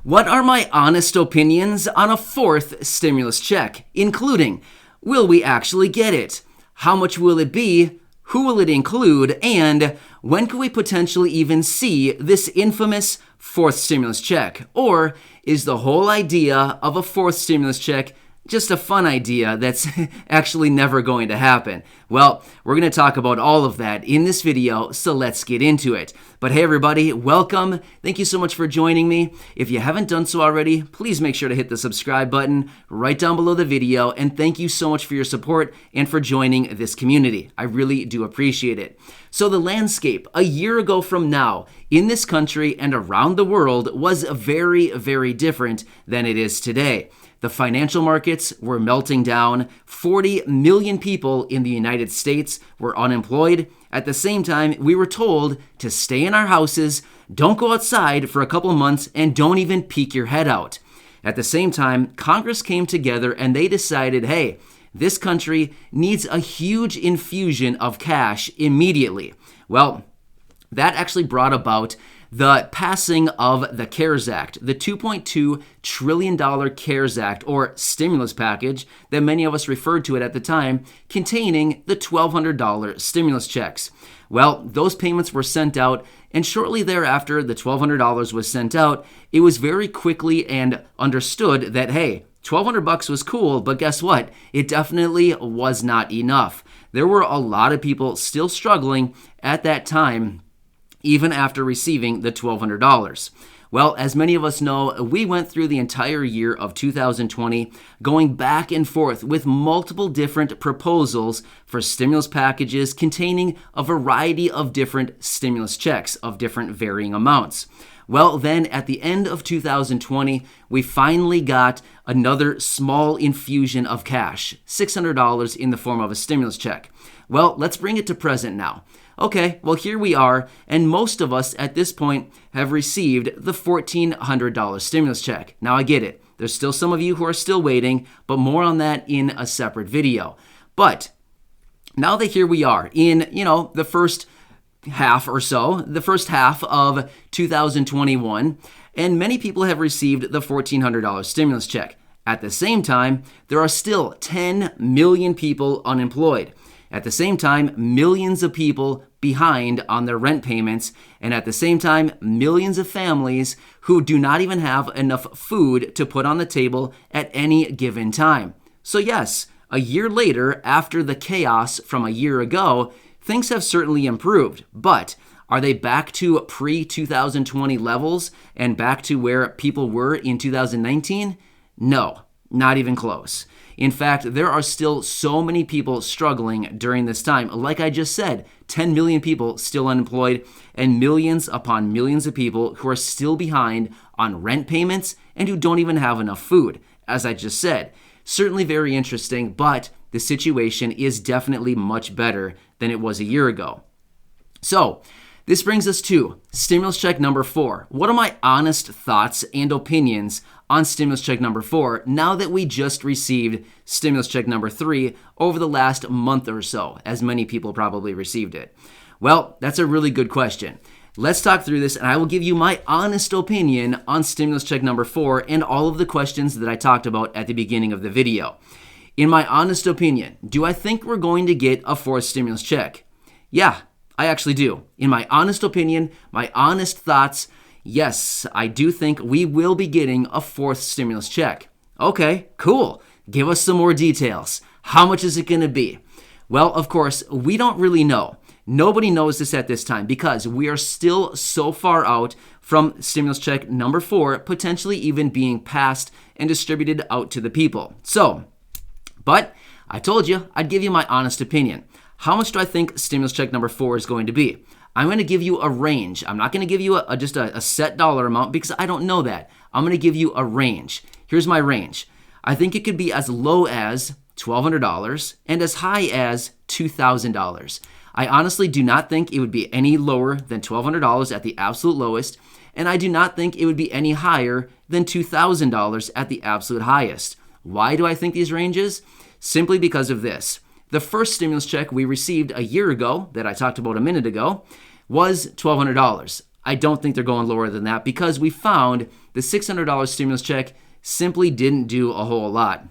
What are my honest opinions on a fourth stimulus check, including will we actually get it? How much will it be? Who will it include? And when could we potentially even see this infamous fourth stimulus check? Or is the whole idea of a fourth stimulus check just a fun idea that's actually never going to happen? Well, we're going to talk about all of that in this video, so let's get into it. But hey everybody, welcome. Thank you so much for joining me. If you haven't done so already, please make sure to hit the subscribe button right down below the video, and thank you so much for your support and for joining this community. I really do appreciate it. So the landscape a year ago from now in this country and around the world was very, very different than it is today. The financial markets were melting down. 40 million people in the United States were unemployed. At the same time, we were told to stay in our houses, don't go outside for a couple months, and don't even peek your head out. At the same time, Congress came together and they decided, hey, this country needs a huge infusion of cash immediately. Well, that actually brought about the passing of the CARES Act, the $2.2 trillion CARES Act, or stimulus package that many of us referred to it at the time, containing the $1,200 stimulus checks. Well, those payments were sent out, and shortly thereafter the $1,200 was sent out, it was very quickly and understood that, hey, $1,200 was cool, but guess what? It definitely was not enough. There were a lot of people still struggling at that time, even after receiving the $1,200. Well, as many of us know, we went through the entire year of 2020 going back and forth with multiple different proposals for stimulus packages containing a variety of different stimulus checks of different varying amounts. Well, then at the end of 2020, we finally got another small infusion of cash, $600 in the form of a stimulus check. Well, let's bring it to present now. Okay, well here we are, and most of us at this point have received the $1,400 stimulus check. Now I get it. There's still some of you who are still waiting, but more on that in a separate video. But now that here we are in, the first half or so, the first half of 2021, and many people have received the $1,400 stimulus check. At the same time, there are still 10 million people unemployed. At the same time, millions of people behind on their rent payments, and at the same time, millions of families who do not even have enough food to put on the table at any given time. So yes, a year later, after the chaos from a year ago, things have certainly improved, but are they back to pre-2020 levels and back to where people were in 2019? No, not even close. In fact, there are still so many people struggling during this time. Like I just said, 10 million people still unemployed, and millions upon millions of people who are still behind on rent payments and who don't even have enough food, as I just said. Certainly very interesting, but the situation is definitely much better than it was a year ago. So, this brings us to stimulus check number 4. What are my honest thoughts and opinions on stimulus check number 4 now that we just received stimulus check number 3 over the last month or so, as many people probably received it? Well, that's a really good question. Let's talk through this, and I will give you my honest opinion on stimulus check number 4 and all of the questions that I talked about at the beginning of the video. In my honest opinion, do I think we're going to get a fourth stimulus check? Yeah, I actually do. In my honest opinion, my honest thoughts, yes, I do think we will be getting a fourth stimulus check. Okay, cool. Give us some more details. How much is it going to be? Well, of course, we don't really know. Nobody knows this at this time because we are still so far out from stimulus check number 4 potentially even being passed and distributed out to the people. But I told you I'd give you my honest opinion. How much do I think stimulus check number 4 is going to be? I'm going to give you a range. I'm not going to give you just a set dollar amount because I don't know that. I'm going to give you a range. Here's my range. I think it could be as low as $1,200 and as high as $2,000. I honestly do not think it would be any lower than $1,200 at the absolute lowest, and I do not think it would be any higher than $2,000 at the absolute highest. Why do I think these ranges? Simply because of this. The first stimulus check we received a year ago that I talked about a minute ago was $1,200. I don't think they're going lower than that because we found the $600 stimulus check simply didn't do a whole lot.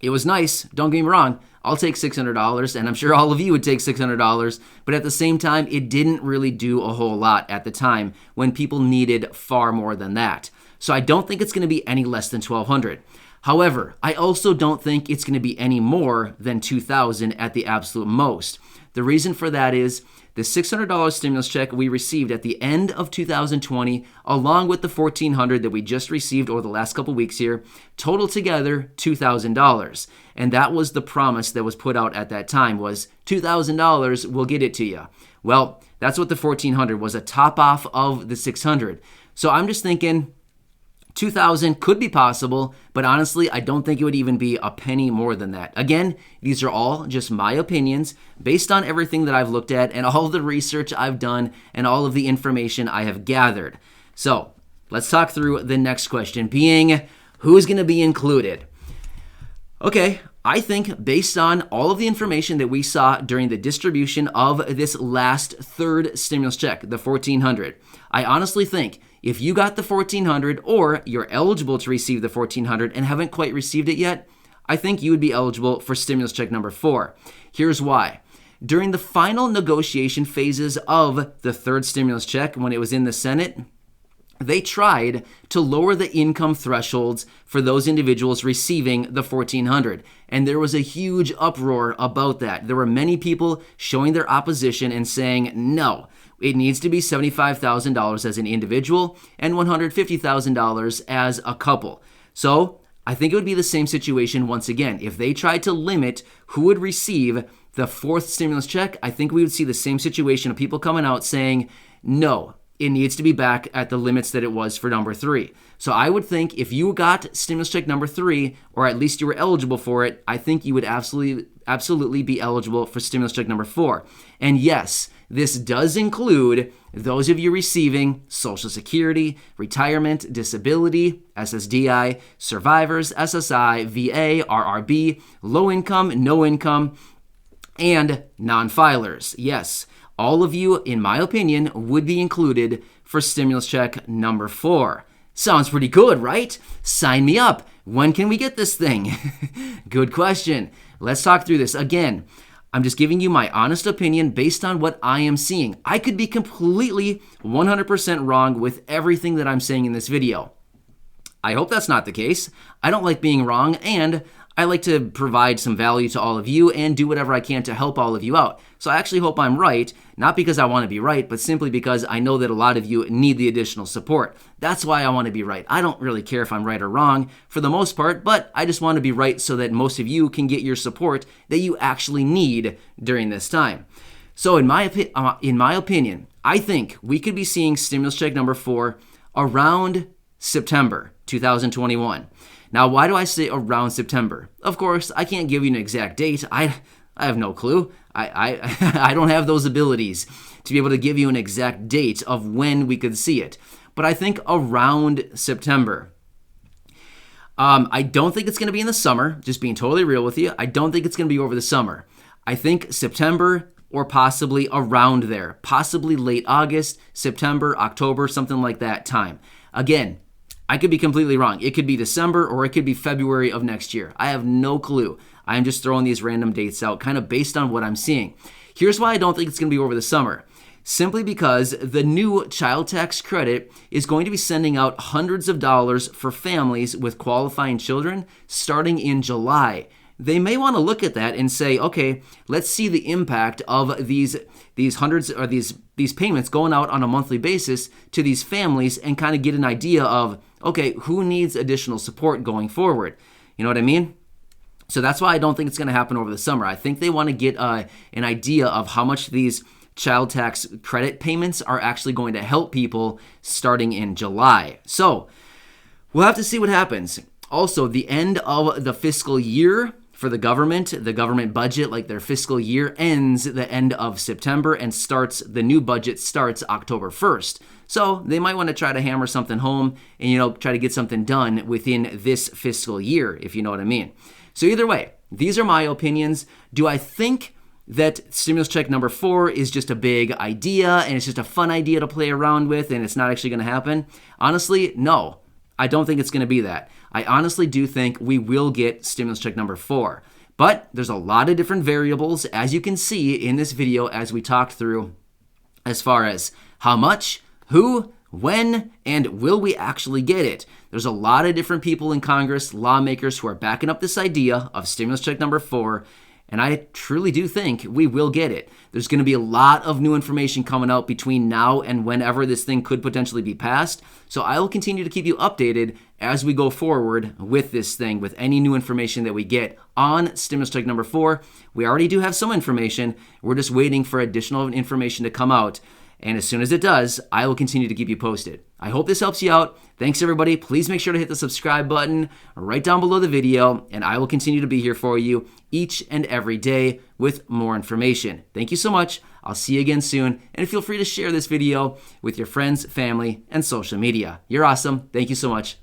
It was nice, don't get me wrong. I'll take $600, and I'm sure all of you would take $600, but at the same time, it didn't really do a whole lot at the time when people needed far more than that. So I don't think it's going to be any less than $1,200. However, I also don't think it's going to be any more than $2,000 at the absolute most. The reason for that is the $600 stimulus check we received at the end of 2020, along with the $1,400 that we just received over the last couple weeks here, total together $2,000. And that was the promise that was put out at that time was $2,000, we'll get it to you. Well, that's what the $1,400 was, a top off of the $600. So I'm just thinking $2,000 could be possible, but honestly, I don't think it would even be a penny more than that. Again, these are all just my opinions based on everything that I've looked at and all of the research I've done and all of the information I have gathered. So let's talk through the next question, being who's going to be included? Okay, I think based on all of the information that we saw during the distribution of this last third stimulus check, the $1,400, I honestly think if you got the $1,400 or you're eligible to receive the $1,400 and haven't quite received it yet, I think you would be eligible for stimulus check number 4. Here's why. During the final negotiation phases of the third stimulus check when it was in the Senate, they tried to lower the income thresholds for those individuals receiving the $1,400. And there was a huge uproar about that. There were many people showing their opposition and saying, no, it needs to be $75,000 as an individual and $150,000 as a couple. So I think it would be the same situation once again. If they tried to limit who would receive the fourth stimulus check, I think we would see the same situation of people coming out saying, no, it needs to be back at the limits that it was for number 3. So I would think if you got stimulus check number 3, or at least you were eligible for it, I think you would absolutely be eligible for stimulus check number 4. And yes, this does include those of you receiving Social Security, retirement, disability, SSDI, survivors, SSI, VA, RRB, low income, no income, and non-filers. Yes, all of you, in my opinion, would be included for stimulus check number 4. Sounds pretty good, right? Sign me up. When can we get this thing? Good question. Let's talk through this. Again, I'm just giving you my honest opinion based on what I am seeing. I could be completely 100% wrong with everything that I'm saying in this video. I hope that's not the case. I don't like being wrong, and I like to provide some value to all of you and do whatever I can to help all of you out. So I actually hope I'm right, not because I want to be right, but simply because I know that a lot of you need the additional support. That's why I want to be right. I don't really care if I'm right or wrong for the most part, but I just want to be right so that most of you can get your support that you actually need during this time. So in my opinion, I think we could be seeing stimulus check number 4 around September 2021. Now, why do I say around September? Of course, I can't give you an exact date. I have no clue. I don't have those abilities to be able to give you an exact date of when we could see it. But I think around September. I don't think it's going to be in the summer, just being totally real with you. I don't think it's going to be over the summer. I think September or possibly around there. Possibly late August, September, October, something like that time. Again, I could be completely wrong. It could be December or it could be February of next year. I have no clue. I'm just throwing these random dates out kind of based on what I'm seeing. Here's why I don't think it's going to be over the summer. Simply because the new child tax credit is going to be sending out hundreds of dollars for families with qualifying children starting in July. They may want to look at that and say, okay, let's see the impact of these hundreds or these payments going out on a monthly basis to these families and kind of get an idea of, okay, who needs additional support going forward? You know what I mean? So that's why I don't think it's going to happen over the summer. I think they want to get an idea of how much these child tax credit payments are actually going to help people starting in July. So we'll have to see what happens. Also, the end of the fiscal year for the government budget, like their fiscal year ends the end of September and the new budget starts October 1st. So they might want to try to hammer something home and, try to get something done within this fiscal year, if you know what I mean. So either way, these are my opinions. Do I think that stimulus check number 4 is just a big idea and it's just a fun idea to play around with and it's not actually going to happen? Honestly, no. I don't think it's going to be that. I honestly do think we will get stimulus check number 4. But there's a lot of different variables, as you can see in this video as we talked through, as far as how much, who, when, and will we actually get it? There's a lot of different people in Congress, lawmakers, who are backing up this idea of stimulus check number 4, and I truly do think we will get it. There's going to be a lot of new information coming out between now and whenever this thing could potentially be passed, so I will continue to keep you updated as we go forward with this thing, with any new information that we get on stimulus check number 4. We already do have some information. We're just waiting for additional information to come out. And as soon as it does, I will continue to keep you posted. I hope this helps you out. Thanks, everybody. Please make sure to hit the subscribe button right down below the video, and I will continue to be here for you each and every day with more information. Thank you so much. I'll see you again soon, and feel free to share this video with your friends, family, and social media. You're awesome. Thank you so much.